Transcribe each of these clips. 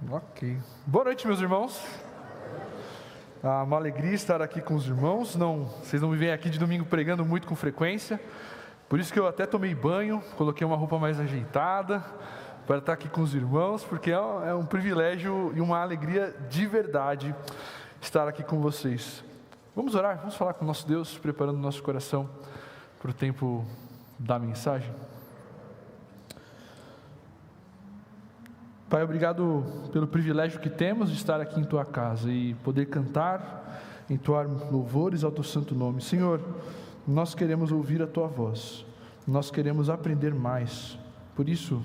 Ok. Boa noite, meus irmãos. Uma alegria estar aqui com os irmãos. Vocês não me veem aqui de domingo pregando muito com frequência. Por isso que eu até tomei banho, coloquei uma roupa mais ajeitada para estar aqui com os irmãos, porque é um privilégio e uma alegria de verdade estar aqui com vocês. Vamos orar, vamos falar com o nosso Deus, preparando o nosso coração para o tempo da mensagem. Pai, obrigado pelo privilégio que temos de estar aqui em Tua casa e poder cantar, entoar louvores ao Teu santo nome. Senhor, nós queremos ouvir a Tua voz, nós queremos aprender mais. Por isso,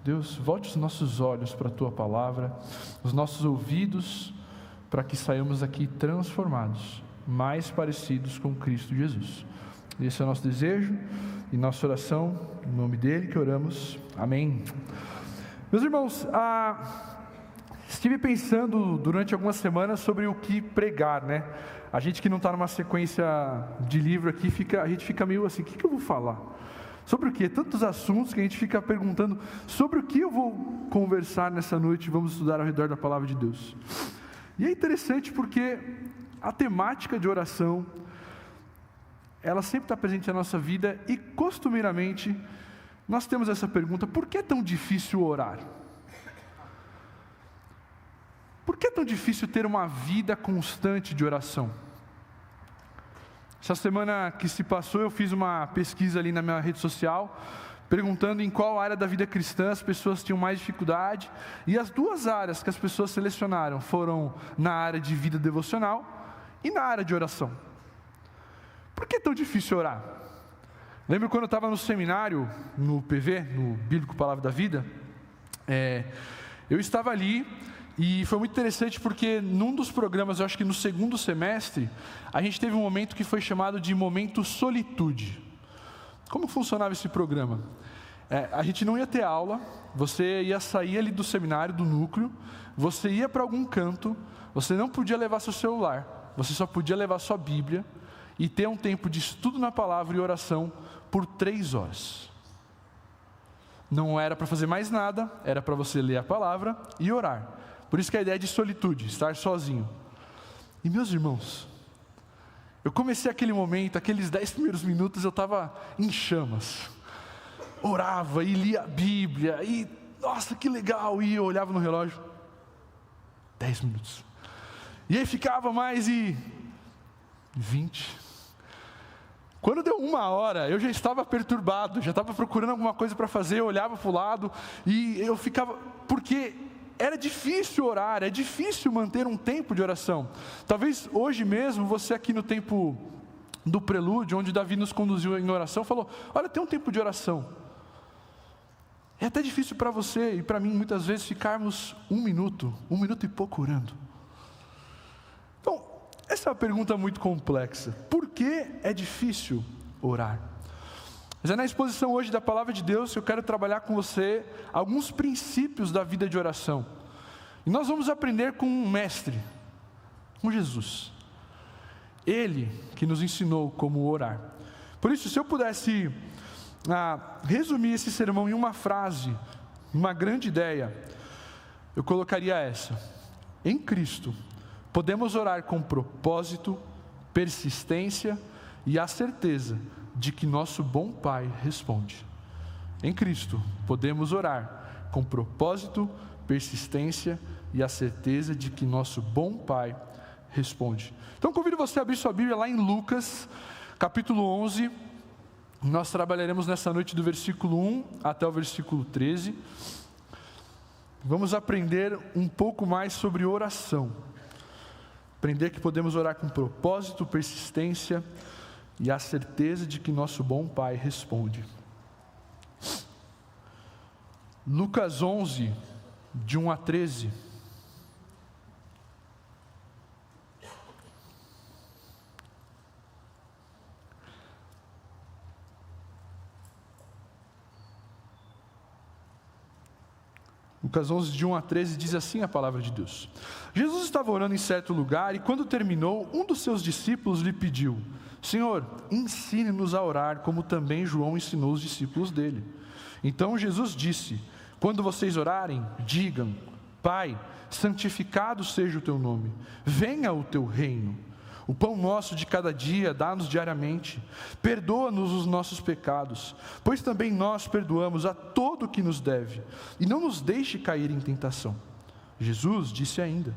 Deus, volte os nossos olhos para a Tua palavra, os nossos ouvidos, para que saiamos aqui transformados, mais parecidos com Cristo Jesus. Esse é o nosso desejo e nossa oração, em nome dEle que oramos. Amém. Meus irmãos, estive pensando durante algumas semanas sobre o que pregar, né? A gente que não está numa sequência de livro aqui, a gente fica meio assim, o que eu vou falar? Sobre o quê? Tantos assuntos que a gente fica perguntando sobre o que eu vou conversar nessa noite, vamos estudar ao redor da palavra de Deus. E é interessante porque a temática de oração, ela sempre está presente na nossa vida e costumeiramente nós temos essa pergunta: por que é tão difícil orar? Por que é tão difícil ter uma vida constante de oração? Essa semana que se passou, eu fiz uma pesquisa ali na minha rede social, perguntando em qual área da vida cristã as pessoas tinham mais dificuldade, e as duas áreas que as pessoas selecionaram foram na área de vida devocional e na área de oração. Por que é tão difícil orar? Lembro quando eu estava no seminário, no PV, no Bíblico Palavra da Vida, eu estava ali e foi muito interessante porque num dos programas, eu acho que no segundo semestre, a gente teve um momento que foi chamado de momento solitude. Como funcionava esse programa? A gente não ia ter aula, você ia sair ali do seminário, do núcleo, você ia para algum canto, você não podia levar seu celular, você só podia levar sua Bíblia e ter um tempo de estudo na palavra e oração por 3 horas. Não era para fazer mais nada, era para você ler a palavra e orar. Por isso que a ideia de solitude, estar sozinho. E meus irmãos, eu comecei aquele momento, aqueles 10 primeiros minutos, eu estava em chamas. Orava e lia a Bíblia, e nossa, que legal, e eu olhava no relógio, 10 minutos. E aí ficava mais 20. Quando deu 1 hora, eu já estava perturbado, já estava procurando alguma coisa para fazer, eu olhava para o lado, e eu ficava, porque era difícil orar, é difícil manter um tempo de oração. Talvez hoje mesmo, você aqui no tempo do prelúdio, onde Davi nos conduziu em oração, falou: olha, tem um tempo de oração. É até difícil para você e para mim, muitas vezes, ficarmos 1 minuto e pouco orando. Então, essa é uma pergunta muito complexa. Por que é difícil orar? Mas na exposição hoje da Palavra de Deus, eu quero trabalhar com você alguns princípios da vida de oração. E nós vamos aprender com um mestre, com Jesus. Ele que nos ensinou como orar. Por isso, se eu pudesse resumir esse sermão em uma frase, uma grande ideia, eu colocaria essa: em Cristo, podemos orar com propósito, persistência e a certeza de que nosso bom Pai responde. Em Cristo, podemos orar com propósito, persistência e a certeza de que nosso bom Pai responde. Então convido você a abrir sua Bíblia lá em Lucas, capítulo 11. Nós trabalharemos nessa noite do versículo 1 até o versículo 13. Vamos aprender um pouco mais sobre oração. Aprender que podemos orar com propósito, persistência e a certeza de que nosso bom Pai responde. Lucas 11, de 1 a 13. Lucas 11, de 1 a 13, diz assim a palavra de Deus: Jesus estava orando em certo lugar e quando terminou, um dos seus discípulos lhe pediu: Senhor, ensine-nos a orar, como também João ensinou os discípulos dele. Então Jesus disse: quando vocês orarem, digam: Pai, santificado seja o teu nome, venha o teu reino. O pão nosso de cada dia dá-nos diariamente, perdoa-nos os nossos pecados, pois também nós perdoamos a todo o que nos deve, e não nos deixe cair em tentação. Jesus disse ainda: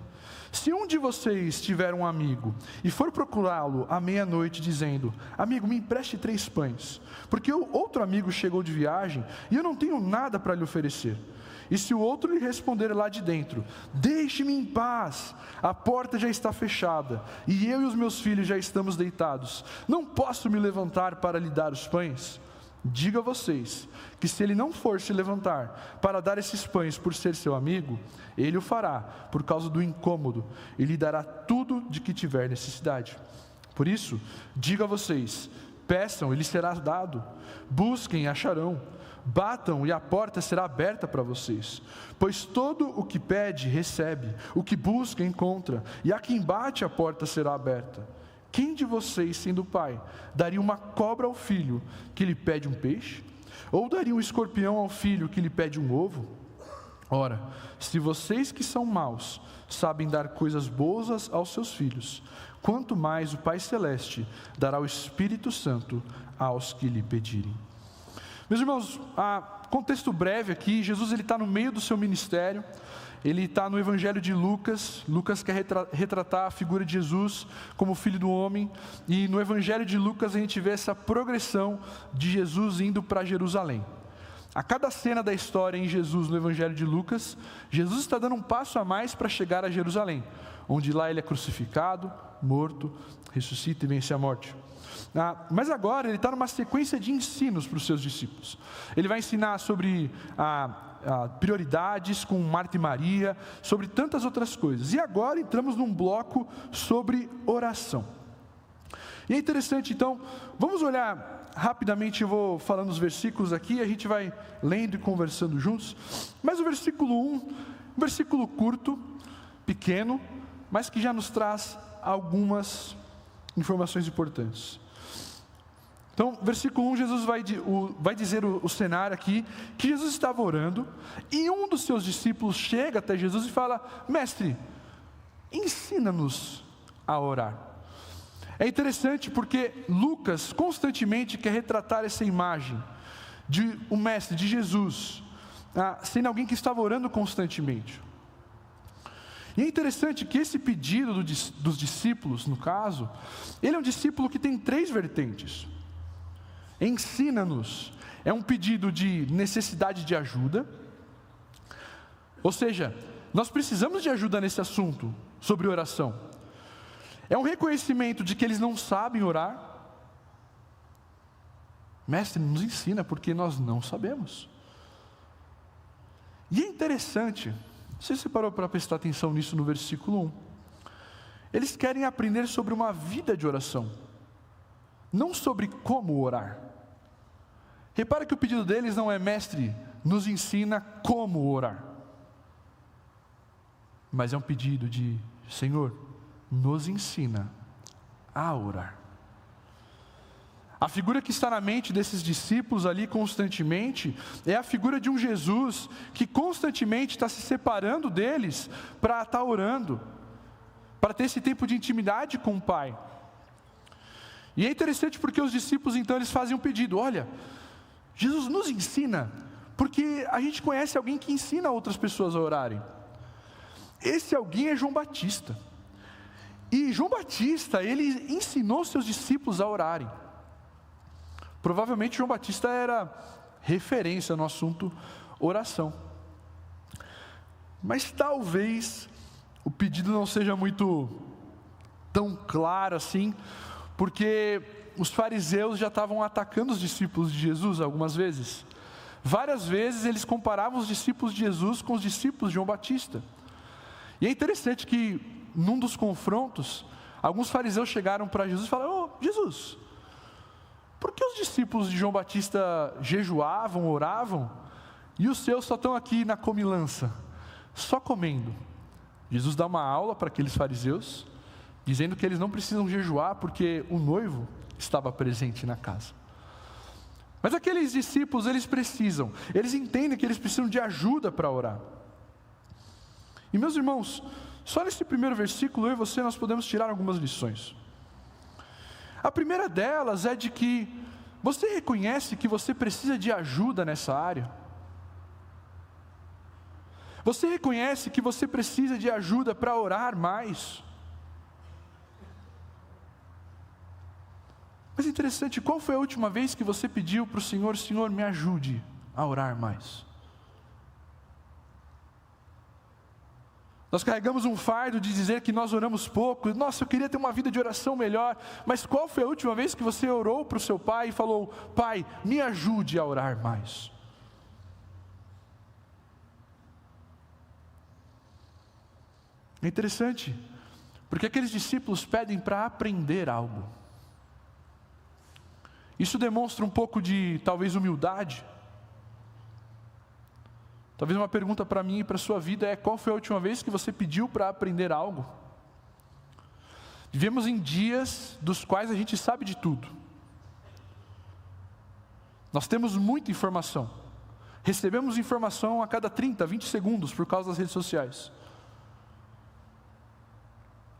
se um de vocês tiver um amigo e for procurá-lo à meia-noite dizendo: amigo, me empreste 3 pães, porque o outro amigo chegou de viagem e eu não tenho nada para lhe oferecer. E se o outro lhe responder lá de dentro: deixe-me em paz, a porta já está fechada, e eu e os meus filhos já estamos deitados, não posso me levantar para lhe dar os pães? Digo a vocês, que se ele não for se levantar para dar esses pães por ser seu amigo, ele o fará por causa do incômodo, e lhe dará tudo de que tiver necessidade. Por isso, digo a vocês, peçam e lhes será dado, busquem e acharão, batam e a porta será aberta para vocês. Pois todo o que pede, recebe, o que busca, encontra, e a quem bate a porta será aberta. Quem de vocês, sendo pai, daria uma cobra ao filho que lhe pede um peixe? Ou daria um escorpião ao filho que lhe pede um ovo? Ora, se vocês que são maus sabem dar coisas boas aos seus filhos, quanto mais o Pai Celeste dará o Espírito Santo aos que lhe pedirem. Meus irmãos, contexto breve aqui, Jesus está no meio do seu ministério, ele está no Evangelho de Lucas. Lucas quer retratar a figura de Jesus como Filho do Homem, e no Evangelho de Lucas a gente vê essa progressão de Jesus indo para Jerusalém. A cada cena da história em Jesus no Evangelho de Lucas, Jesus está dando um passo a mais para chegar a Jerusalém, onde lá ele é crucificado, morto, ressuscita e vence a morte. Mas agora ele está numa sequência de ensinos para os seus discípulos. Ele vai ensinar sobre prioridades com Marta e Maria, sobre tantas outras coisas. E agora entramos num bloco sobre oração. E é interessante, então, vamos olhar rapidamente, eu vou falando os versículos aqui, a gente vai lendo e conversando juntos. Mas o versículo 1, um versículo curto, pequeno, mas que já nos traz algumas informações importantes. Então, versículo 1, Jesus vai dizer o cenário aqui, que Jesus estava orando, e um dos seus discípulos chega até Jesus e fala: mestre, ensina-nos a orar. É interessante porque Lucas constantemente quer retratar essa imagem de um mestre, de Jesus, sendo alguém que estava orando constantemente. E é interessante que esse pedido dos discípulos, no caso, ele é um discípulo que tem 3 vertentes. Ensina-nos, é um pedido de necessidade de ajuda, ou seja, nós precisamos de ajuda nesse assunto, sobre oração. É um reconhecimento de que eles não sabem orar. Mestre, nos ensina, porque nós não sabemos. E é interessante, não sei se você parou para prestar atenção nisso no versículo 1. Eles querem aprender sobre uma vida de oração, não sobre como orar. Repara que o pedido deles não é: mestre, nos ensina como orar. Mas é um pedido de: Senhor, nos ensina a orar. A figura que está na mente desses discípulos ali constantemente é a figura de um Jesus que constantemente está se separando deles para estar orando, para ter esse tempo de intimidade com o Pai. E é interessante porque os discípulos então eles fazem um pedido: olha, Jesus nos ensina, porque a gente conhece alguém que ensina outras pessoas a orarem. Esse alguém é João Batista. E João Batista, ele ensinou seus discípulos a orarem. Provavelmente João Batista era referência no assunto oração. Mas talvez o pedido não seja muito tão claro assim, porque os fariseus já estavam atacando os discípulos de Jesus algumas vezes. Várias vezes eles comparavam os discípulos de Jesus com os discípulos de João Batista. E é interessante que num dos confrontos, alguns fariseus chegaram para Jesus e falaram: ô Jesus, por que os discípulos de João Batista jejuavam, oravam, e os seus só estão aqui na comilança, só comendo? Jesus dá uma aula para aqueles fariseus, dizendo que eles não precisam jejuar porque o noivo estava presente na casa. Mas aqueles discípulos, eles entendem que eles precisam de ajuda para orar. E meus irmãos, só nesse primeiro versículo, eu e você, nós podemos tirar algumas lições. A primeira delas é de que você reconhece que você precisa de ajuda nessa área? Você reconhece que você precisa de ajuda para orar mais? Mas interessante, qual foi a última vez que você pediu para o Senhor: Senhor, me ajude a orar mais? Nós carregamos um fardo de dizer que nós oramos pouco. Nossa, eu queria ter uma vida de oração melhor. Mas qual foi a última vez que você orou para o seu pai e falou: Pai, me ajude a orar mais? É interessante, porque aqueles discípulos pedem para aprender algo. Isso demonstra um pouco de, talvez, humildade. Talvez uma pergunta para mim e para a sua vida é: qual foi a última vez que você pediu para aprender algo? Vivemos em dias dos quais a gente sabe de tudo. Nós temos muita informação. Recebemos informação a cada 30, 20 segundos por causa das redes sociais.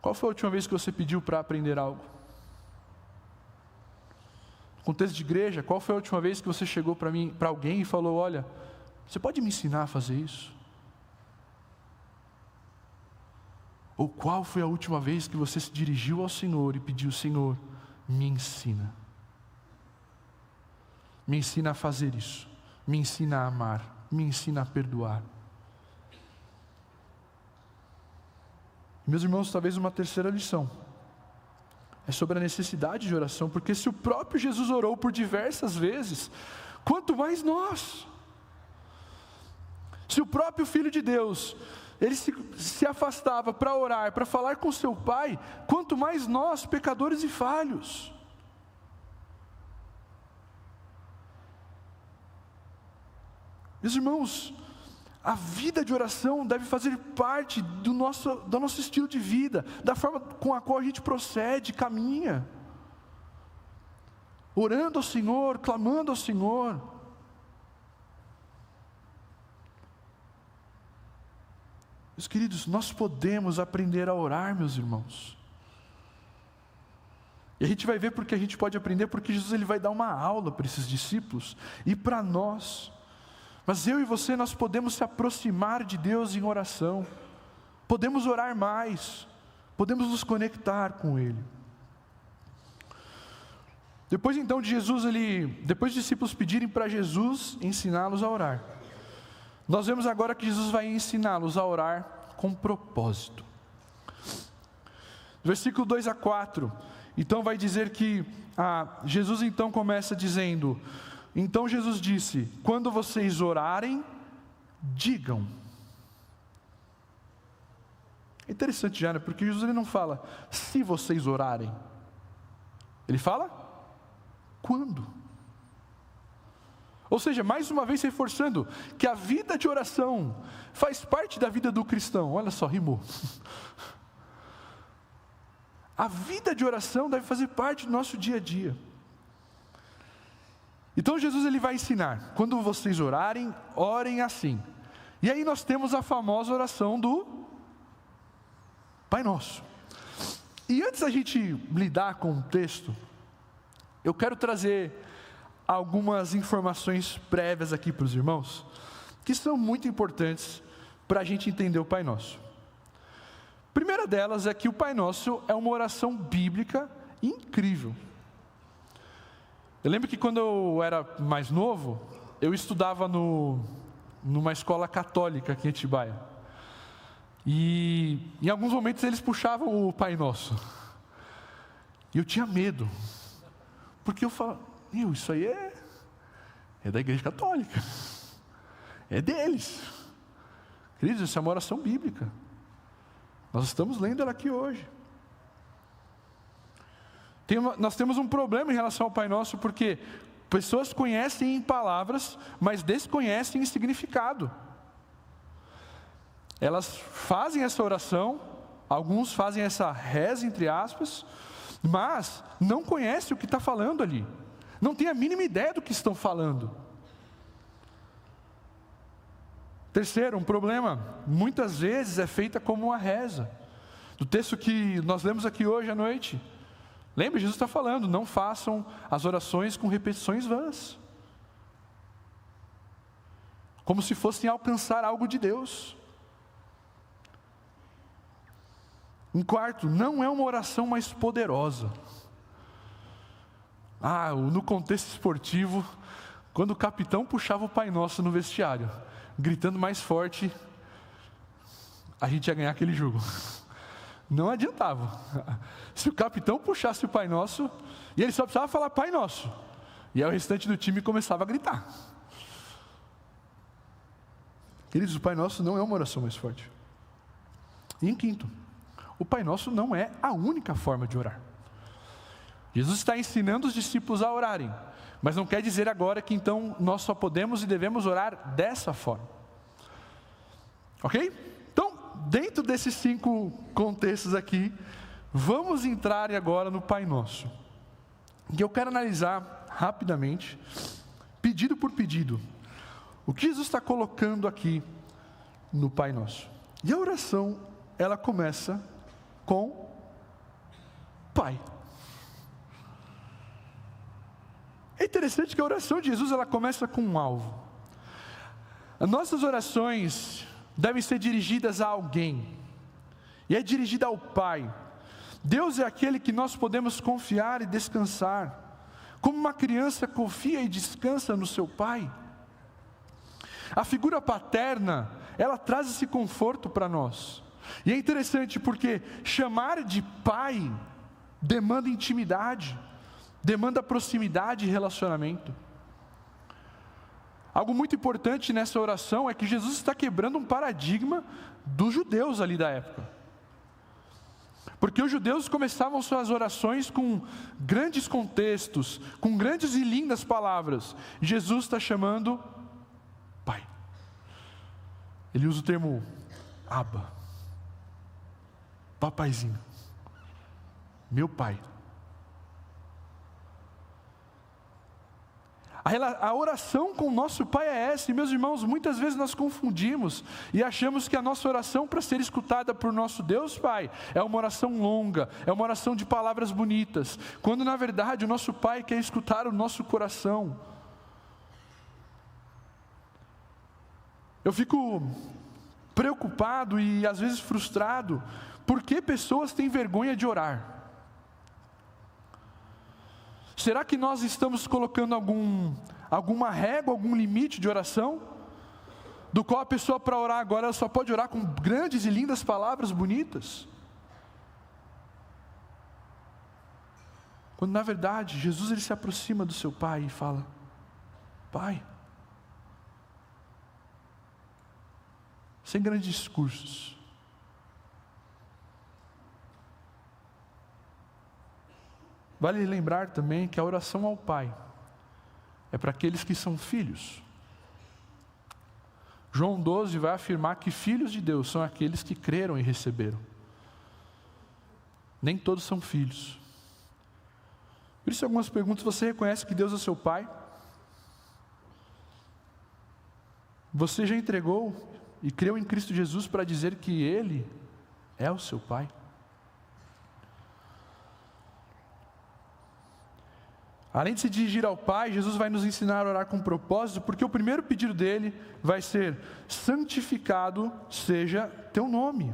Qual foi a última vez que você pediu para aprender algo? No contexto de igreja, qual foi a última vez que você chegou para alguém e falou: olha, você pode me ensinar a fazer isso? Ou qual foi a última vez que você se dirigiu ao Senhor e pediu: Senhor, me ensina. Me ensina a fazer isso. Me ensina a amar. Me ensina a perdoar. Meus irmãos, talvez uma terceira lição é sobre a necessidade de oração, porque se o próprio Jesus orou por diversas vezes, quanto mais nós. Se o próprio Filho de Deus, ele se afastava para orar, para falar com seu Pai, quanto mais nós, pecadores e falhos. Meus irmãos, a vida de oração deve fazer parte do nosso estilo de vida, da forma com a qual a gente procede, caminha. Orando ao Senhor, clamando ao Senhor. Meus queridos, nós podemos aprender a orar, meus irmãos. E a gente vai ver porque a gente pode aprender, porque Jesus ele vai dar uma aula para esses discípulos e para nós. Mas eu e você, nós podemos se aproximar de Deus em oração. Podemos orar mais. Podemos nos conectar com Ele. Depois então de Jesus, depois dos discípulos pedirem para Jesus ensiná-los a orar, nós vemos agora que Jesus vai ensiná-los a orar com propósito. Versículo 2 a 4, então vai dizer que Jesus então começa dizendo: então Jesus disse: quando vocês orarem, digam. É interessante já, né? Porque Jesus ele não fala se vocês orarem, ele fala quando. Ou seja, mais uma vez reforçando que a vida de oração faz parte da vida do cristão. Olha só, rimou. A vida de oração deve fazer parte do nosso dia a dia. Então Jesus ele vai ensinar: quando vocês orarem, orem assim. E aí nós temos a famosa oração do Pai Nosso. E antes da gente lidar com o texto, eu quero trazer algumas informações prévias aqui para os irmãos, que são muito importantes para a gente entender o Pai Nosso. A primeira delas é que o Pai Nosso é uma oração bíblica incrível. Eu lembro que quando eu era mais novo, eu estudava numa escola católica aqui em Atibaia. E em alguns momentos eles puxavam o Pai Nosso. E eu tinha medo. Porque eu falava: isso aí é da igreja católica. É deles. Queridos, essa é uma oração bíblica. Nós estamos lendo ela aqui hoje. Nós temos um problema em relação ao Pai Nosso, porque pessoas conhecem em palavras, mas desconhecem em significado. Elas fazem essa oração, alguns fazem essa reza, entre aspas, mas não conhecem o que está falando ali. Não tem a mínima ideia do que estão falando. Terceiro, um problema, muitas vezes é feita como uma reza. Do texto que nós lemos aqui hoje à noite. Lembra, Jesus está falando, não façam as orações com repetições vãs. Como se fossem alcançar algo de Deus. Em quarto, não é uma oração mais poderosa. No contexto esportivo, quando o capitão puxava o Pai Nosso no vestiário, gritando mais forte, a gente ia ganhar aquele jogo. Não adiantava. Se o capitão puxasse o Pai Nosso, e ele só precisava falar Pai Nosso, e aí o restante do time começava a gritar. Queridos, o Pai Nosso não é uma oração mais forte. E em quinto, o Pai Nosso não é a única forma de orar. Jesus está ensinando os discípulos a orarem, mas não quer dizer agora que então nós só podemos e devemos orar dessa forma. Ok? Então, dentro desses 5 contextos aqui, vamos entrar agora no Pai Nosso. E eu quero analisar rapidamente, pedido por pedido, o que Jesus está colocando aqui no Pai Nosso. E a oração, ela começa com Pai. É interessante que a oração de Jesus, ela começa com um alvo. As nossas orações devem ser dirigidas a alguém, e é dirigida ao Pai. Deus é aquele que nós podemos confiar e descansar, como uma criança confia e descansa no seu pai. A figura paterna, ela traz esse conforto para nós. E é interessante porque chamar de pai demanda intimidade, demanda proximidade e relacionamento. Algo muito importante nessa oração é que Jesus está quebrando um paradigma dos judeus ali da época. Porque os judeus começavam suas orações com grandes contextos, com grandes e lindas palavras. Jesus está chamando Pai. Ele usa o termo Abba, papaizinho, meu Pai. A oração com o nosso Pai é essa, e meus irmãos, muitas vezes nós confundimos e achamos que a nossa oração para ser escutada por nosso Deus Pai é uma oração longa, é uma oração de palavras bonitas, quando na verdade o nosso Pai quer escutar o nosso coração. Eu fico preocupado e às vezes frustrado, porque pessoas têm vergonha de orar. Será que nós estamos colocando alguma régua, algum limite de oração? Do qual a pessoa para orar agora, ela só pode orar com grandes e lindas palavras bonitas? Quando na verdade, Jesus ele se aproxima do seu Pai e fala: Pai. Sem grandes discursos. Vale lembrar também que a oração ao Pai é para aqueles que são filhos. João 12 vai afirmar que filhos de Deus são aqueles que creram e receberam. Nem todos são filhos. Por isso, algumas perguntas: você reconhece que Deus é seu Pai? Você já entregou e creu em Cristo Jesus para dizer que Ele é o seu Pai? Além de se dirigir ao Pai, Jesus vai nos ensinar a orar com propósito, porque o primeiro pedido dele vai ser: santificado seja teu nome.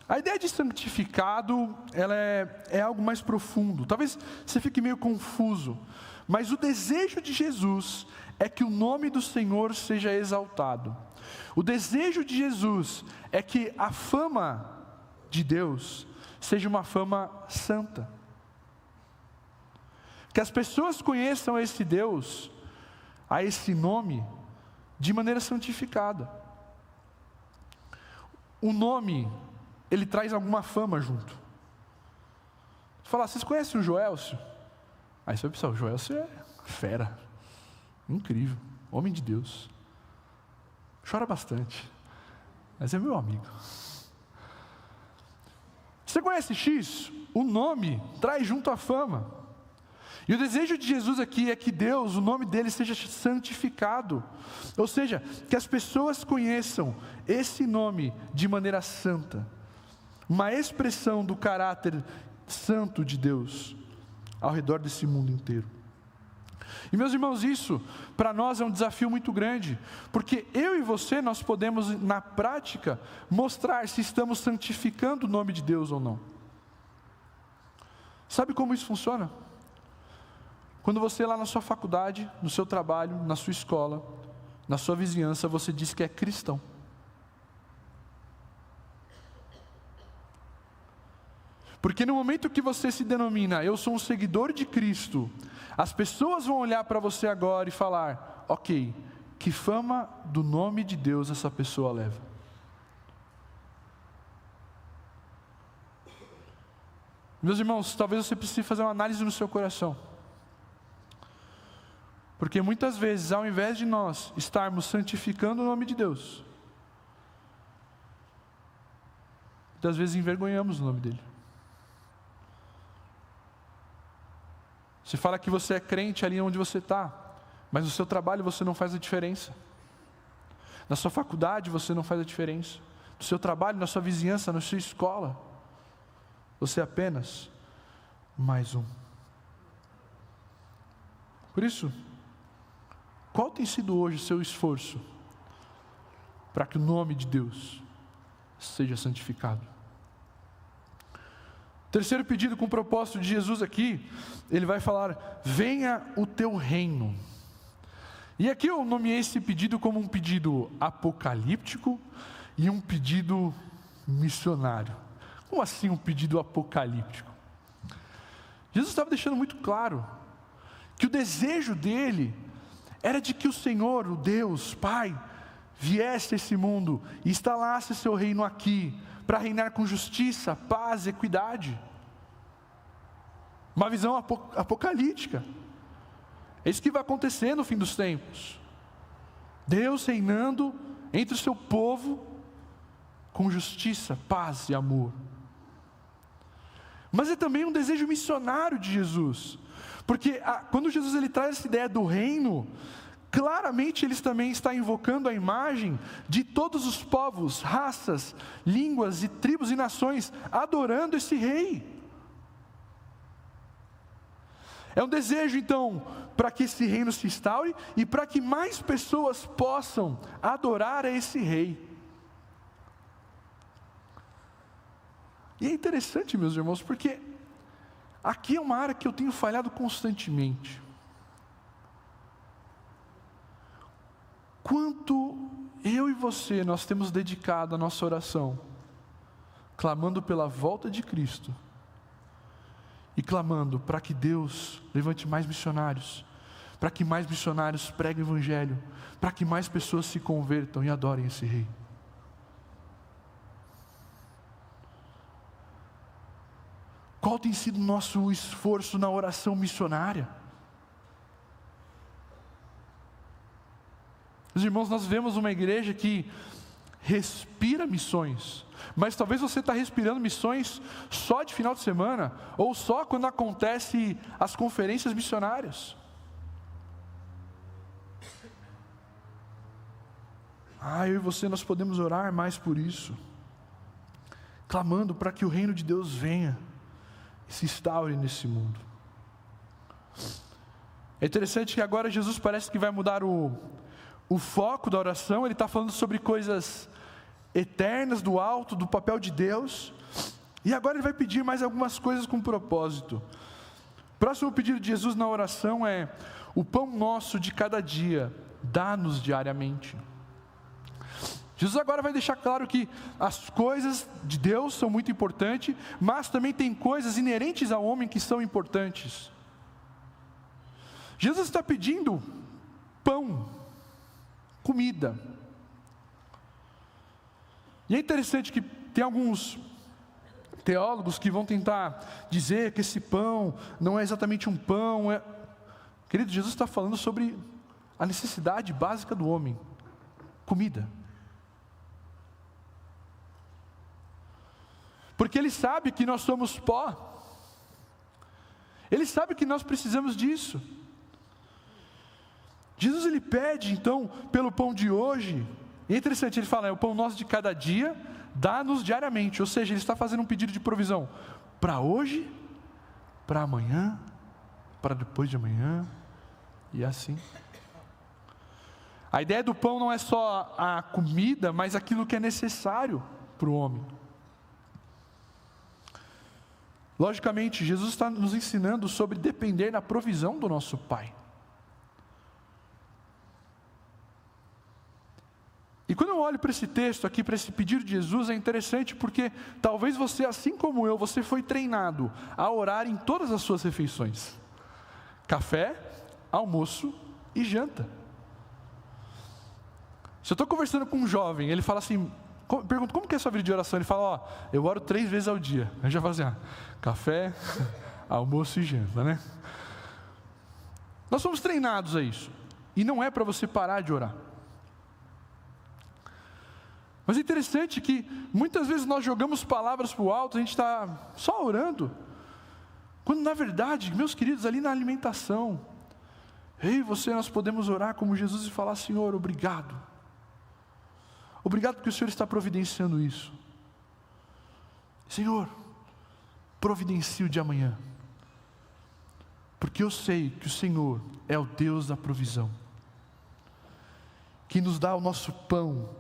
A ideia de santificado, ela é algo mais profundo. Talvez você fique meio confuso, mas o desejo de Jesus é que o nome do Senhor seja exaltado. O desejo de Jesus é que a fama de Deus seja uma fama santa. Que as pessoas conheçam esse Deus, a esse nome, de maneira santificada. O nome, ele traz alguma fama junto. Você fala: vocês conhecem o Joelcio? Aí você vai pensar: o Joelcio é fera, incrível, homem de Deus, chora bastante, mas é meu amigo. Você conhece X? O nome traz junto a fama. E o desejo de Jesus aqui é que Deus, o nome dele seja santificado. Ou seja, que as pessoas conheçam esse nome de maneira santa. Uma expressão do caráter santo de Deus ao redor desse mundo inteiro. E meus irmãos, isso para nós é um desafio muito grande, porque eu e você, nós podemos na prática mostrar se estamos santificando o nome de Deus ou não. Sabe como isso funciona? Quando você lá na sua faculdade, no seu trabalho, na sua escola, na sua vizinhança, você diz que é cristão. Porque no momento que você se denomina, eu sou um seguidor de Cristo, as pessoas vão olhar para você agora e falar, ok, que fama do nome de Deus essa pessoa leva? Meus irmãos, talvez você precise fazer uma análise no seu coração. Porque muitas vezes, ao invés de nós estarmos santificando o nome de Deus, muitas vezes envergonhamos o nome dele. Você fala que você é crente ali onde você está, mas no seu trabalho você não faz a diferença. Na sua faculdade você não faz a diferença. No seu trabalho, na sua vizinhança, na sua escola, você é apenas mais um. Por isso, qual tem sido hoje o seu esforço para que o nome de Deus seja santificado? Terceiro pedido com o propósito de Jesus aqui, ele vai falar, venha o teu reino. E aqui eu nomeei esse pedido como um pedido apocalíptico e um pedido missionário. Como assim um pedido apocalíptico? Jesus estava deixando muito claro que o desejo dele era de que o Senhor, o Deus, Pai, viesse a esse mundo e instalasse seu reino aqui, para reinar com justiça, paz e equidade. Uma visão apocalíptica. É isso que vai acontecer no fim dos tempos. Deus reinando entre o seu povo com justiça, paz e amor. Mas é também um desejo missionário de Jesus. Porque quando Jesus ele traz essa ideia do reino, claramente ele também está invocando a imagem de todos os povos, raças, línguas e tribos e nações adorando esse rei. É um desejo então para que esse reino se instaure e para que mais pessoas possam adorar a esse rei. E é interessante, meus irmãos, porque aqui é uma área que eu tenho falhado constantemente. Quanto eu e você, nós temos dedicado a nossa oração, clamando pela volta de Cristo, e clamando para que Deus levante mais missionários, para que mais missionários preguem o Evangelho, para que mais pessoas se convertam e adorem esse rei. Qual tem sido o nosso esforço na oração missionária? Meus irmãos, nós vemos uma igreja que respira missões, mas talvez você está respirando missões só de final de semana, ou só quando acontecem as conferências missionárias. Eu e você, nós podemos orar mais por isso, clamando para que o reino de Deus venha e se instaure nesse mundo. É interessante que agora Jesus parece que vai mudar o foco da oração. Ele está falando sobre coisas eternas, do alto, do papel de Deus, e agora ele vai pedir mais algumas coisas com propósito. O próximo pedido de Jesus na oração é: o pão nosso de cada dia, dá-nos diariamente. Jesus agora vai deixar claro que as coisas de Deus são muito importantes, mas também tem coisas inerentes ao homem que são importantes. Jesus está pedindo pão, comida. E é interessante que tem alguns teólogos que vão tentar dizer que esse pão não é exatamente um pão. Querido, Jesus está falando sobre a necessidade básica do homem: comida. Porque Ele sabe que nós somos pó. Ele sabe que nós precisamos disso. Jesus, ele pede então pelo pão de hoje. E é interessante, ele fala, é o pão nosso de cada dia, dá-nos diariamente. Ou seja, ele está fazendo um pedido de provisão para hoje, para amanhã, para depois de amanhã, e assim. A ideia do pão não é só a comida, mas aquilo que é necessário para o homem. Logicamente, Jesus está nos ensinando sobre depender da provisão do nosso Pai. E quando eu olho para esse texto aqui, para esse pedido de Jesus, é interessante porque talvez você, assim como eu, você foi treinado a orar em todas as suas refeições. Café, almoço e janta. Se eu estou conversando com um jovem, ele fala assim, pergunto, como que é a sua vida de oração? Ele fala, eu oro 3 vezes ao dia. Eu já falo assim, café, almoço e janta, né? Nós somos treinados a isso. E não é para você parar de orar. Mas é interessante que muitas vezes nós jogamos palavras para o alto, a gente está só orando, quando na verdade, meus queridos, ali na alimentação, eu e você, nós podemos orar como Jesus e falar, Senhor, obrigado. Obrigado porque o Senhor está providenciando isso. Senhor, providencie o de amanhã, porque eu sei que o Senhor é o Deus da provisão, que nos dá o nosso pão,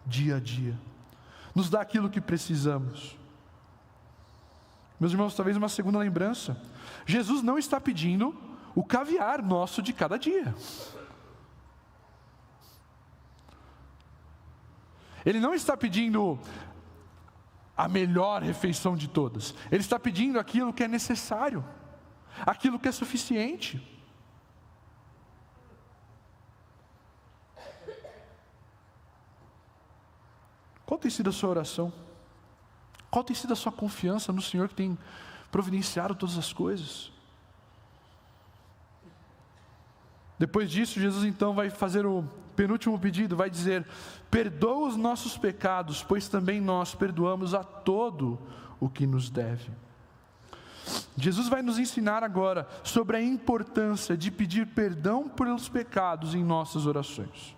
dia a dia, nos dá aquilo que precisamos. Meus irmãos, talvez uma segunda lembrança, Jesus não está pedindo o caviar nosso de cada dia. Ele não está pedindo a melhor refeição de todas. Ele está pedindo aquilo que é necessário, aquilo que é suficiente. Qual tem sido a sua oração? Qual tem sido a sua confiança no Senhor que tem providenciado todas as coisas? Depois disso, Jesus então vai fazer o penúltimo pedido, vai dizer, perdoa os nossos pecados, pois também nós perdoamos a todo o que nos deve. Jesus vai nos ensinar agora sobre a importância de pedir perdão pelos pecados em nossas orações.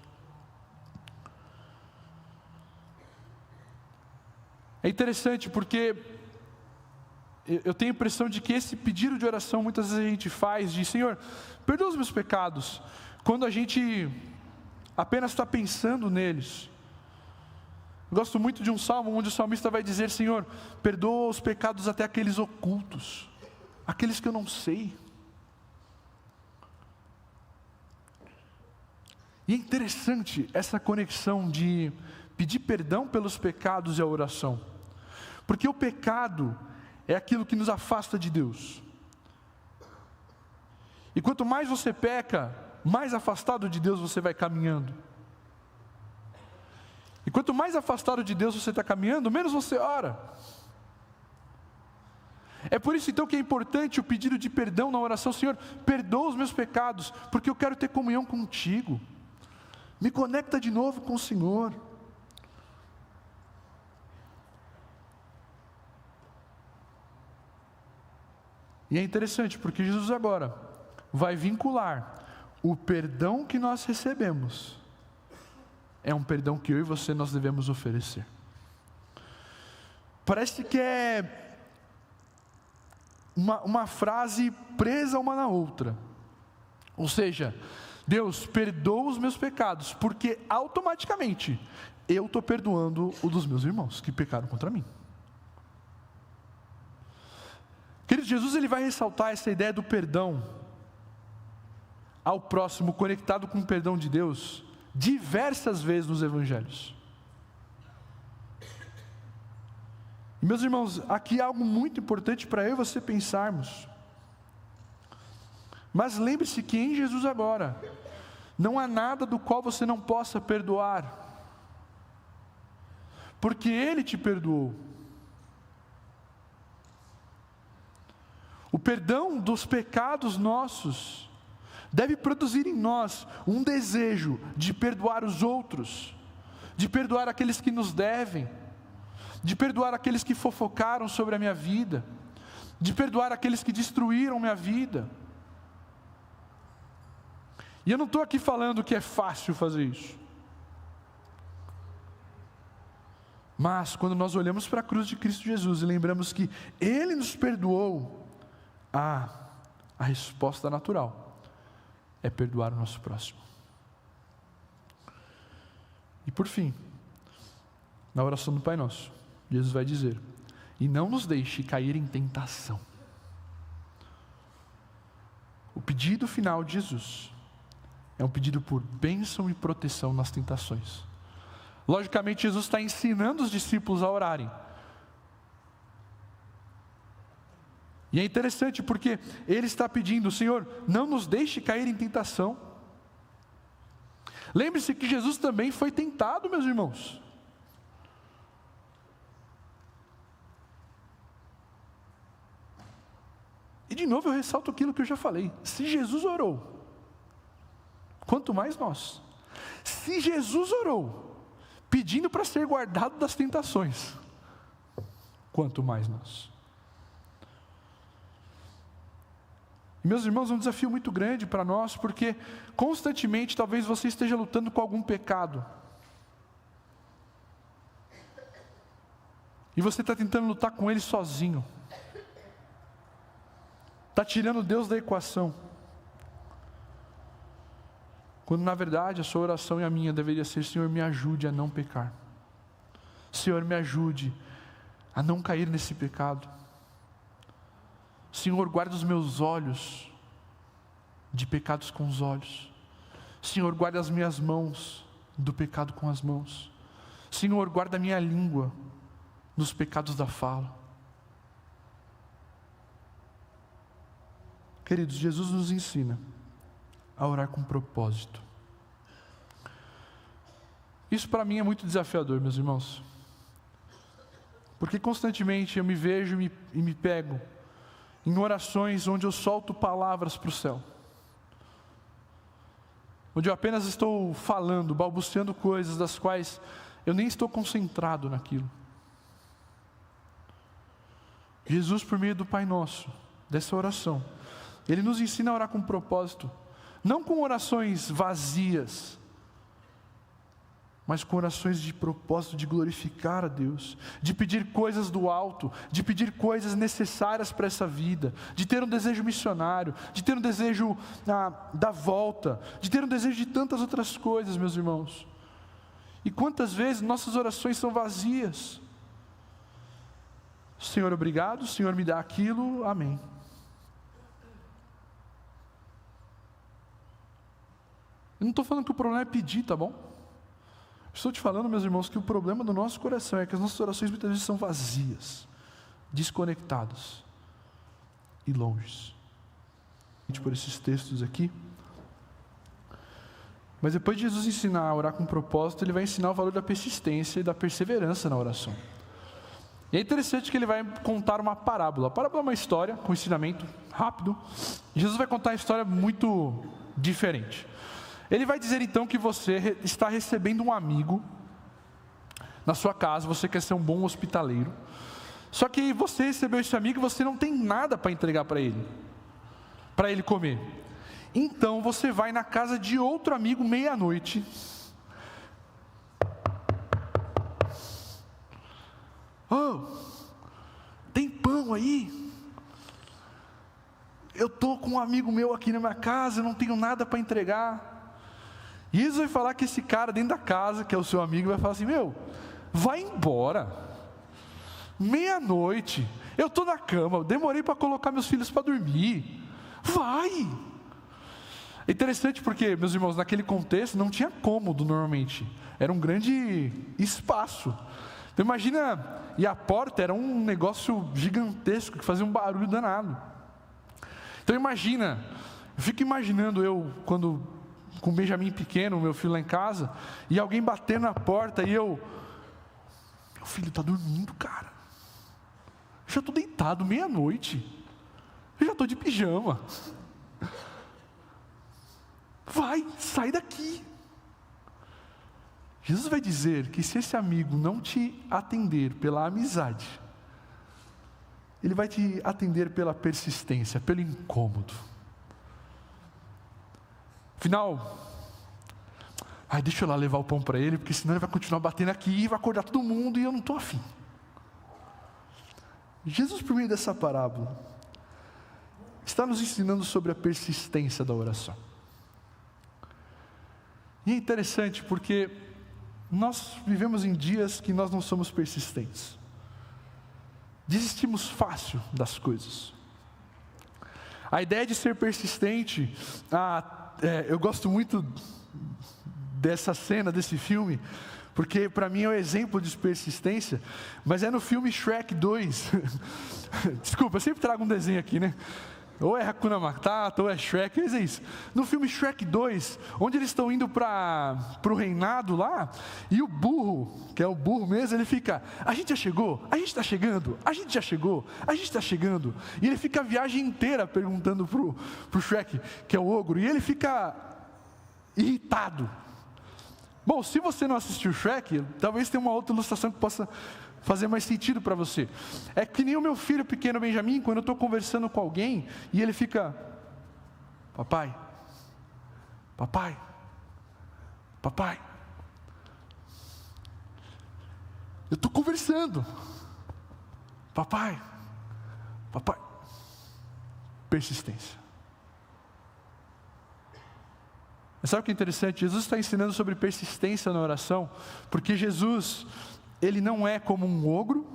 É interessante porque eu tenho a impressão de que esse pedido de oração muitas vezes a gente faz de Senhor, perdoa os meus pecados, quando a gente apenas está pensando neles. Eu gosto muito de um salmo onde o salmista vai dizer, Senhor, perdoa os pecados até aqueles ocultos, aqueles que eu não sei. E é interessante essa conexão de pedir perdão pelos pecados e a oração, porque o pecado é aquilo que nos afasta de Deus, e quanto mais você peca, mais afastado de Deus você vai caminhando, e quanto mais afastado de Deus você está caminhando, menos você ora. É por isso então que é importante o pedido de perdão na oração. Senhor, perdoa os meus pecados, porque eu quero ter comunhão contigo, me conecta de novo com o Senhor. E é interessante porque Jesus agora vai vincular o perdão que nós recebemos, é um perdão que eu e você nós devemos oferecer. Parece que é uma frase presa uma na outra. Ou seja, Deus perdoa os meus pecados, porque automaticamente eu estou perdoando o dos meus irmãos que pecaram contra mim. Queridos, Jesus ele vai ressaltar essa ideia do perdão ao próximo, conectado com o perdão de Deus, diversas vezes nos evangelhos. E, meus irmãos, aqui há algo muito importante para eu e você pensarmos. Mas lembre-se que em Jesus agora, não há nada do qual você não possa perdoar, porque Ele te perdoou. O perdão dos pecados nossos deve produzir em nós um desejo de perdoar os outros, de perdoar aqueles que nos devem, de perdoar aqueles que fofocaram sobre a minha vida, de perdoar aqueles que destruíram minha vida. E eu não estou aqui falando que é fácil fazer isso. Mas quando nós olhamos para a cruz de Cristo Jesus e lembramos que Ele nos perdoou, a resposta natural é perdoar o nosso próximo. E por fim, na oração do Pai Nosso, Jesus vai dizer: e não nos deixe cair em tentação. O pedido final de Jesus é um pedido por bênção e proteção nas tentações. Logicamente, Jesus está ensinando os discípulos a orarem. E é interessante porque Ele está pedindo: Senhor, não nos deixe cair em tentação. Lembre-se que Jesus também foi tentado, meus irmãos. E de novo eu ressalto aquilo que eu já falei: se Jesus orou, quanto mais nós. Se Jesus orou, pedindo para ser guardado das tentações, quanto mais nós. E, meus irmãos, é um desafio muito grande para nós, porque constantemente talvez você esteja lutando com algum pecado, e você está tentando lutar com ele sozinho, está tirando Deus da equação, quando na verdade a sua oração e a minha deveria ser: Senhor, me ajude a não pecar. Senhor, me ajude a não cair nesse pecado. Senhor, guarda os meus olhos de pecados com os olhos. Senhor, guarda as minhas mãos do pecado com as mãos. Senhor, guarda a minha língua dos pecados da fala. Queridos, Jesus nos ensina a orar com propósito. Isso para mim é muito desafiador, meus irmãos, porque constantemente eu me vejo e me pego em orações onde eu solto palavras para o céu, onde eu apenas estou falando, balbuciando coisas das quais eu nem estou concentrado naquilo. Jesus, por meio do Pai Nosso, dessa oração, Ele nos ensina a orar com propósito, não com orações vazias, mas com orações de propósito, de glorificar a Deus, de pedir coisas do alto, de pedir coisas necessárias para essa vida, de ter um desejo missionário, de ter um desejo da volta, de ter um desejo de tantas outras coisas, meus irmãos. E quantas vezes nossas orações são vazias? Senhor, obrigado, Senhor, me dá aquilo, amém. Eu não estou falando que o problema é pedir, tá bom? Estou te falando, meus irmãos, que o problema do nosso coração é que as nossas orações muitas vezes são vazias, desconectadas e longes. Por esses textos aqui. Mas depois de Jesus ensinar a orar com propósito, Ele vai ensinar o valor da persistência e da perseverança na oração. E é interessante que Ele vai contar uma parábola. A parábola é uma história com ensinamento rápido. E Jesus vai contar uma história muito diferente. Ele vai dizer então que você está recebendo um amigo na sua casa, você quer ser um bom hospitaleiro, só que você recebeu esse amigo e você não tem nada para entregar para ele comer. Então você vai na casa de outro amigo meia-noite, tem pão aí? Eu estou com um amigo meu aqui na minha casa, eu não tenho nada para entregar. E Jesus vai falar que esse cara dentro da casa, que é o seu amigo, vai falar assim: meu, vai embora, meia-noite, eu estou na cama, demorei para colocar meus filhos para dormir, vai. É interessante porque, meus irmãos, naquele contexto não tinha cômodo normalmente, era um grande espaço. Então imagina, e a porta era um negócio gigantesco, que fazia um barulho danado. Então imagina, eu fico imaginando eu, quando com o Benjamin pequeno, meu filho lá em casa, e alguém bater na porta, e meu filho está dormindo, cara, eu já estou deitado meia-noite, eu já estou de pijama, vai, sai daqui. Jesus vai dizer que se esse amigo não te atender pela amizade, Ele vai te atender pela persistência, pelo incômodo. Afinal, deixa eu lá levar o pão para ele, porque senão ele vai continuar batendo aqui e vai acordar todo mundo e eu não estou afim. Jesus, por meio dessa parábola, está nos ensinando sobre a persistência da oração. E é interessante porque nós vivemos em dias que nós não somos persistentes. Desistimos fácil das coisas. A ideia de ser persistente, eu gosto muito dessa cena, desse filme, porque para mim é um exemplo de persistência, mas é no filme Shrek 2. Desculpa, eu sempre trago um desenho aqui, né? Ou é Hakuna Matata, ou é Shrek, mas é isso. No filme Shrek 2, onde eles estão indo para o reinado lá, e o burro, que é o burro mesmo, ele fica, a gente já chegou, a gente está chegando, a gente já chegou, a gente está chegando. E ele fica a viagem inteira perguntando pro Shrek, que é o ogro, e ele fica irritado. Bom, se você não assistiu Shrek, talvez tenha uma outra ilustração que possa fazer mais sentido para você. É que nem o meu filho pequeno Benjamin, quando eu estou conversando com alguém e ele fica, papai, papai, papai, eu estou conversando, papai, papai, persistência. Mas sabe o que é interessante? Jesus está ensinando sobre persistência na oração, porque Jesus, ele não é como um ogro.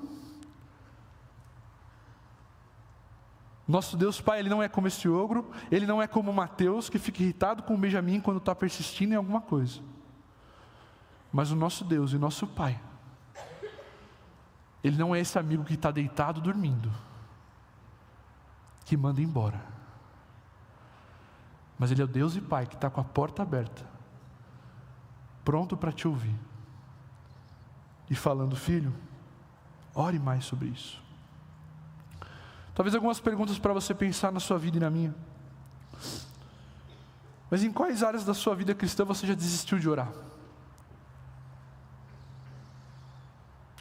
Nosso Deus Pai, ele não é como esse ogro. Ele não é como Mateus, que fica irritado com o Benjamin quando está persistindo em alguma coisa. Mas o nosso Deus e nosso Pai, ele não é esse amigo que está deitado dormindo, que manda embora. Mas ele é o Deus e Pai que está com a porta aberta, pronto para te ouvir. E falando, filho, ore mais sobre isso. Talvez algumas perguntas para você pensar na sua vida e na minha. Mas em quais áreas da sua vida cristã você já desistiu de orar?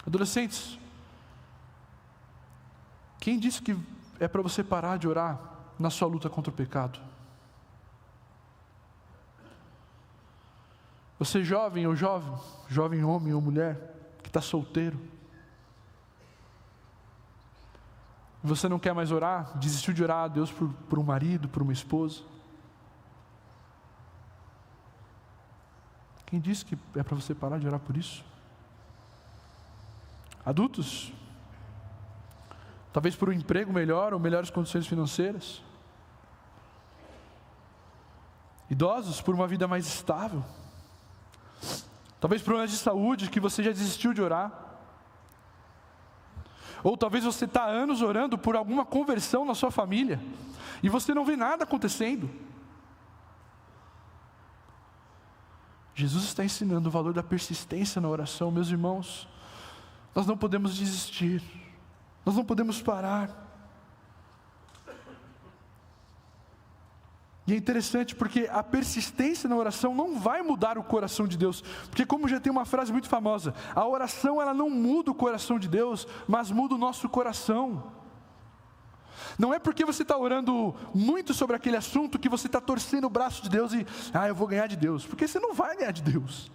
Adolescentes, quem disse que é para você parar de orar na sua luta contra o pecado? Você jovem ou jovem homem ou mulher, que está solteiro, você não quer mais orar, desistiu de orar a Deus por um marido, por uma esposa? Quem disse que é para você parar de orar por isso? Adultos, talvez por um emprego melhor ou melhores condições financeiras. Idosos, por uma vida mais estável. Talvez problemas de saúde que você já desistiu de orar. Ou talvez você está há anos orando por alguma conversão na sua família e você não vê nada acontecendo. Jesus está ensinando o valor da persistência na oração, meus irmãos. Nós não podemos desistir, nós não podemos parar. E é interessante porque a persistência na oração não vai mudar o coração de Deus, porque como já tem uma frase muito famosa, a oração ela não muda o coração de Deus, mas muda o nosso coração. Não é porque você está orando muito sobre aquele assunto que você está torcendo o braço de Deus e, eu vou ganhar de Deus, porque você não vai ganhar de Deus.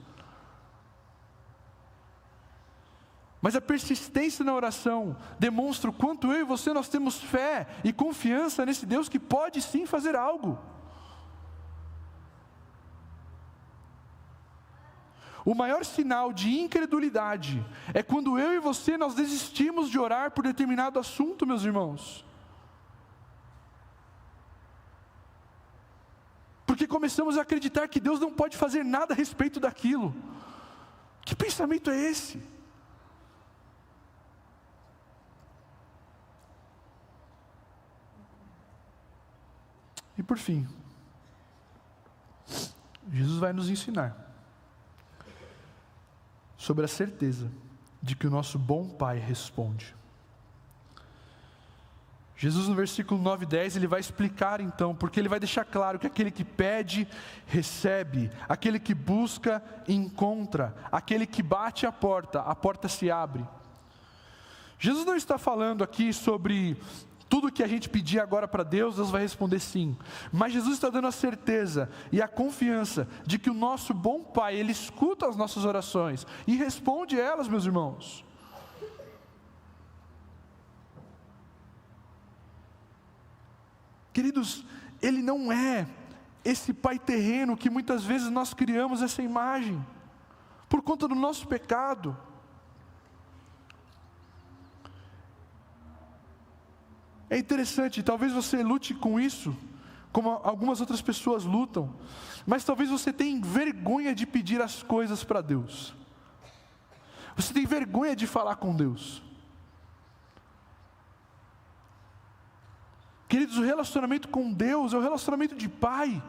Mas a persistência na oração demonstra o quanto eu e você nós temos fé e confiança nesse Deus que pode sim fazer algo. O maior sinal de incredulidade é quando eu e você nós desistimos de orar por determinado assunto, meus irmãos. Porque começamos a acreditar que Deus não pode fazer nada a respeito daquilo. Que pensamento é esse? E por fim, Jesus vai nos ensinar sobre a certeza de que o nosso bom Pai responde. Jesus no versículo 9 e 10, ele vai explicar então, porque ele vai deixar claro que aquele que pede, recebe, aquele que busca, encontra, aquele que bate a porta se abre. Jesus não está falando aqui sobre tudo que a gente pedir agora para Deus, Deus vai responder sim. Mas Jesus está dando a certeza e a confiança de que o nosso bom Pai, Ele escuta as nossas orações e responde elas, meus irmãos. Queridos, Ele não é esse pai terreno que muitas vezes nós criamos essa imagem, por conta do nosso pecado. É interessante, talvez você lute com isso, como algumas outras pessoas lutam, mas talvez você tenha vergonha de pedir as coisas para Deus. Você tem vergonha de falar com Deus. Queridos, o relacionamento com Deus é o relacionamento de pai.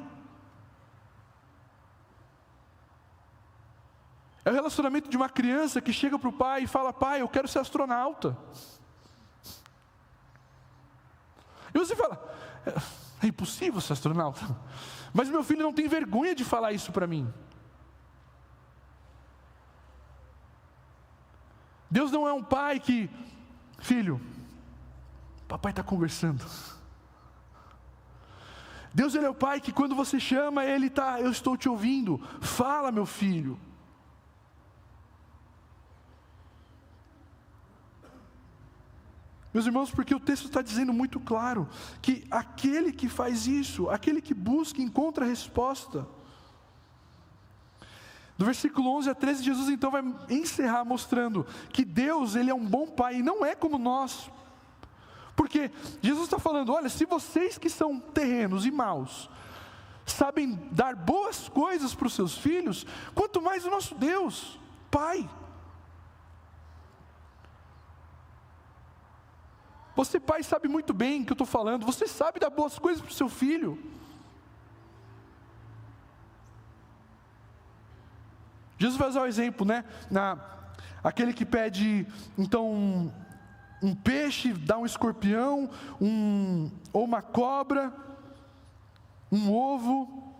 É o relacionamento de uma criança que chega para o pai e fala: pai, eu quero ser astronauta. E você fala: é impossível ser astronauta. Mas meu filho não tem vergonha de falar isso para mim. Deus não é um pai que: filho, papai está conversando. Deus, Ele é o pai que quando você chama, Ele está: eu estou te ouvindo, fala, meu filho. Meus irmãos, porque o texto está dizendo muito claro, que aquele que faz isso, aquele que busca, encontra a resposta. Do versículo 11 a 13, Jesus então vai encerrar mostrando que Deus, Ele é um bom pai, e não é como nós. Porque Jesus está falando: olha, se vocês que são terrenos e maus, sabem dar boas coisas para os seus filhos, quanto mais o nosso Deus, Pai. Você, pai, sabe muito bem o que eu estou falando, você sabe dar boas coisas para o seu filho. Jesus vai usar o exemplo, né? Aquele que pede, então, um peixe, dá um escorpião, ou uma cobra, um ovo.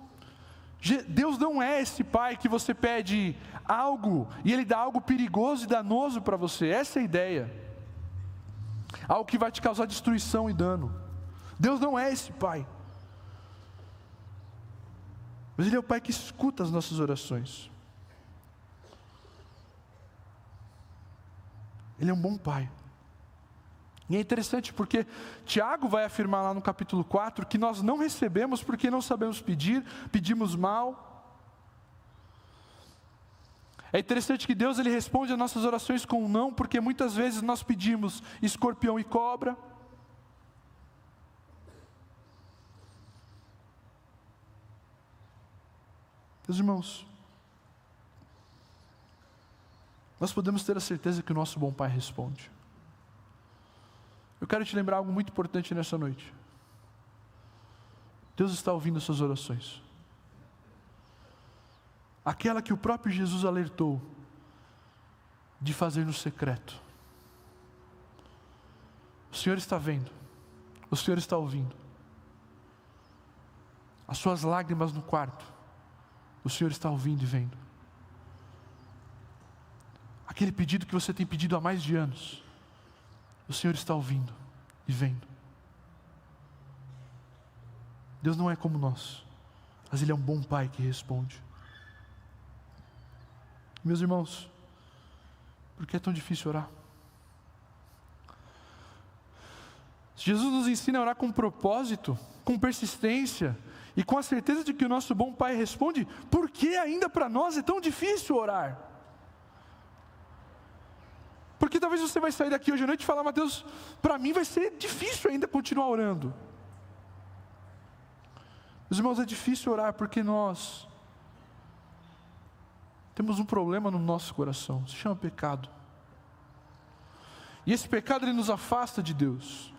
Deus não é esse pai que você pede algo e Ele dá algo perigoso e danoso para você. Essa é a ideia. Algo que vai te causar destruição e dano. Deus não é esse pai. Mas Ele é o pai que escuta as nossas orações. Ele é um bom pai. E é interessante porque Tiago vai afirmar lá no capítulo 4 que nós não recebemos porque não sabemos pedir, pedimos mal. É interessante que Deus, Ele responde às nossas orações com um não, porque muitas vezes nós pedimos escorpião e cobra. Meus irmãos, nós podemos ter a certeza que o nosso bom pai responde. Eu quero te lembrar algo muito importante nessa noite. Deus está ouvindo as suas orações. Aquela que o próprio Jesus alertou de fazer no secreto. O Senhor está vendo, o Senhor está ouvindo. As suas lágrimas no quarto, o Senhor está ouvindo e vendo. Aquele pedido que você tem pedido há mais de anos, o Senhor está ouvindo e vendo. Deus não é como nós, mas Ele é um bom pai que responde. Meus irmãos, por que é tão difícil orar? Jesus nos ensina a orar com propósito, com persistência e com a certeza de que o nosso bom pai responde. Por que ainda para nós é tão difícil orar? Porque talvez você vai sair daqui hoje à noite e falar: mas Deus, para mim vai ser difícil ainda continuar orando. Meus irmãos, é difícil orar porque nós temos um problema no nosso coração, se chama pecado. E esse pecado, ele nos afasta de Deus.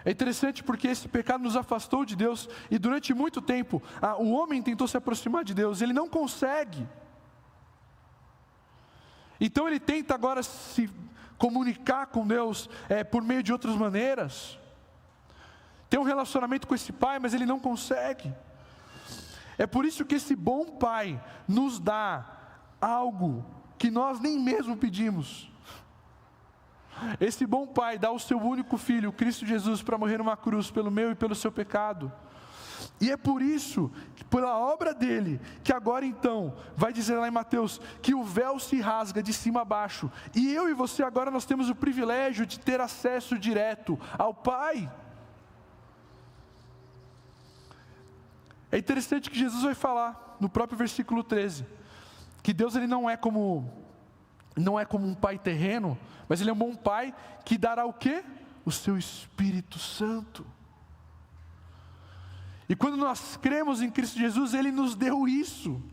É interessante porque esse pecado nos afastou de Deus, e durante muito tempo, o homem tentou se aproximar de Deus, ele não consegue. Então ele tenta agora se comunicar com Deus por meio de outras maneiras. Tem um relacionamento com esse pai, mas ele não consegue. É por isso que esse bom pai nos dá algo que nós nem mesmo pedimos. Esse bom Pai dá o seu único Filho, Cristo Jesus, para morrer numa cruz pelo meu e pelo seu pecado. E é por isso, pela obra dele, que agora então, vai dizer lá em Mateus, que o véu se rasga de cima a baixo. E eu e você agora nós temos o privilégio de ter acesso direto ao Pai. É interessante que Jesus vai falar, no próprio versículo 13, que Deus ele não é como um pai terreno, mas ele é um bom pai que dará o quê? O seu Espírito Santo. E quando nós cremos em Cristo Jesus, ele nos deu isso.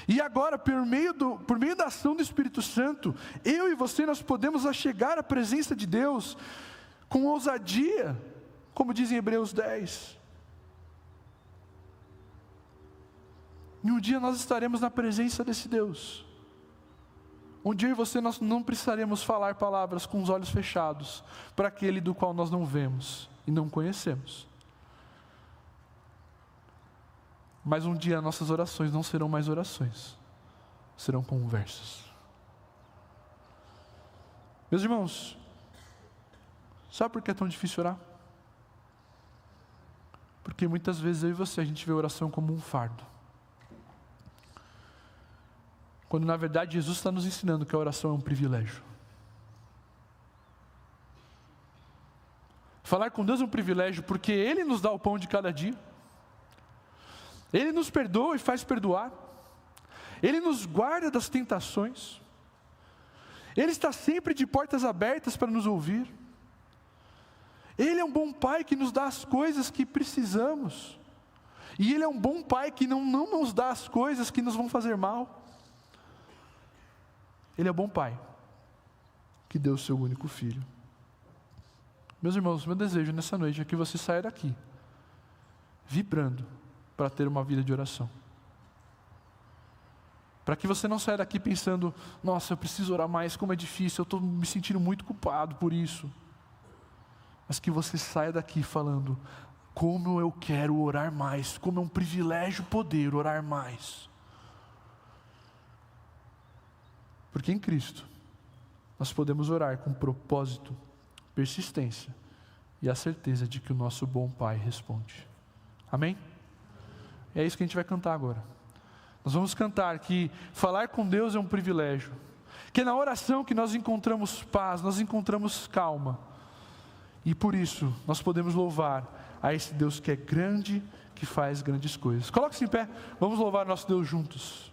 E agora, por meio da ação do Espírito Santo, eu e você nós podemos chegar à presença de Deus com ousadia, como diz em Hebreus 10. E um dia nós estaremos na presença desse Deus. Um dia eu e você nós não precisaremos falar palavras com os olhos fechados para aquele do qual nós não vemos e não conhecemos. Mas um dia nossas orações não serão mais orações, serão conversas. Meus irmãos, sabe por que é tão difícil orar? Porque muitas vezes eu e você, a gente vê a oração como um fardo. Quando na verdade Jesus está nos ensinando que a oração é um privilégio. Falar com Deus é um privilégio porque Ele nos dá o pão de cada dia. Ele nos perdoa e faz perdoar. Ele nos guarda das tentações. Ele está sempre de portas abertas para nos ouvir. Ele é um bom Pai que nos dá as coisas que precisamos. E Ele é um bom Pai que não nos dá as coisas que nos vão fazer mal. Ele é bom Pai, que deu o seu único Filho. Meus irmãos, meu desejo nessa noite é que você saia daqui, vibrando para ter uma vida de oração. Para que você não saia daqui pensando, nossa, eu preciso orar mais, como é difícil, eu estou me sentindo muito culpado por isso. Mas que você saia daqui falando, como eu quero orar mais, como é um privilégio poder orar mais. Porque em Cristo, nós podemos orar com propósito, persistência e a certeza de que o nosso bom Pai responde. Amém? E é isso que a gente vai cantar agora. Nós vamos cantar que falar com Deus é um privilégio. Que é na oração que nós encontramos paz, nós encontramos calma. E por isso, nós podemos louvar a esse Deus que é grande, que faz grandes coisas. Coloque-se em pé, vamos louvar nosso Deus juntos.